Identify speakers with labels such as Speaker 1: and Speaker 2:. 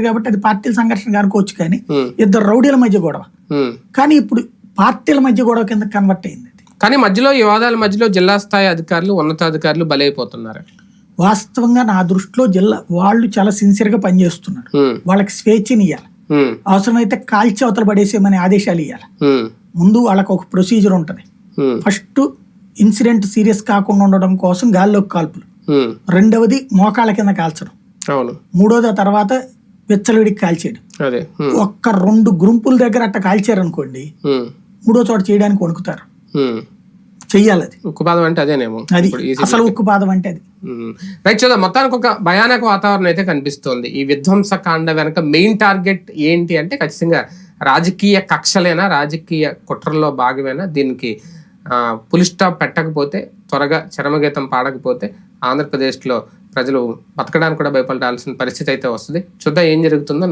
Speaker 1: కాబట్టి అది పార్టీల సంఘర్షణ అనుకోవచ్చు, కానీ ఇద్దరు రౌడీల మధ్య గొడవ. కానీ ఇప్పుడు పార్టీల మధ్య గొడవ కింద కన్వర్ట్ అయింది.
Speaker 2: కానీ మధ్యలో ఈ వాదాల మధ్యలో జిల్లా స్థాయి అధికారులు, ఉన్నతాధికారులు బలైపోతున్నారు.
Speaker 1: వాస్తవంగా నా దృష్టిలో వాళ్ళు చాలా సిన్సియర్ గా పనిచేస్తున్నారు. వాళ్ళకి స్వేచ్ఛని ఇవ్వాలి, అవసరమైతే కాల్చి అవతల పడేసేమని ఆదేశాలు ఇవ్వాలి. ముందు వాళ్ళకి ఒక ప్రొసీజర్ ఉంటది. ఫస్ట్ ఇన్సిడెంట్ సీరియస్ కాకుండా ఉండడం కోసం గాల్లోకి కాల్పులు, రెండవది మోకాళ్ళ కింద కాల్చడం, మూడోది ఆ తర్వాత విచ్చలవిడికి కాల్చేయడం. ఒక్క 2 గుంపుల దగ్గర అట్ట కాల్చారు అనుకోండి, మూడో చోట చేయడానికి వణుకుతారు. చెయ్యాలి. అది
Speaker 2: ఉక్కుపాదం అంటే అదేనేమో,
Speaker 1: అది అసలు ఉక్కుపాదం అంటే అది.
Speaker 2: రైట్. చూద్దాం. మొత్తానికి ఒక భయానక వాతావరణం అయితే కనిపిస్తోంది. ఈ విధ్వంస కాండ వెనక మెయిన్ టార్గెట్ ఏంటి అంటే ఖచ్చితంగా రాజకీయ కక్షలేనా, రాజకీయ కుట్రల్లో భాగమేనా? దీనికి పులి స్టాప్ పెట్టకపోతే, త్వరగా చరమగీతం పాడకపోతే ఆంధ్రప్రదేశ్లో ప్రజలు బతకడానికి కూడా భయపడాల్సిన పరిస్థితి అయితే వస్తుంది. చూద్దాం ఏం జరుగుతుందో.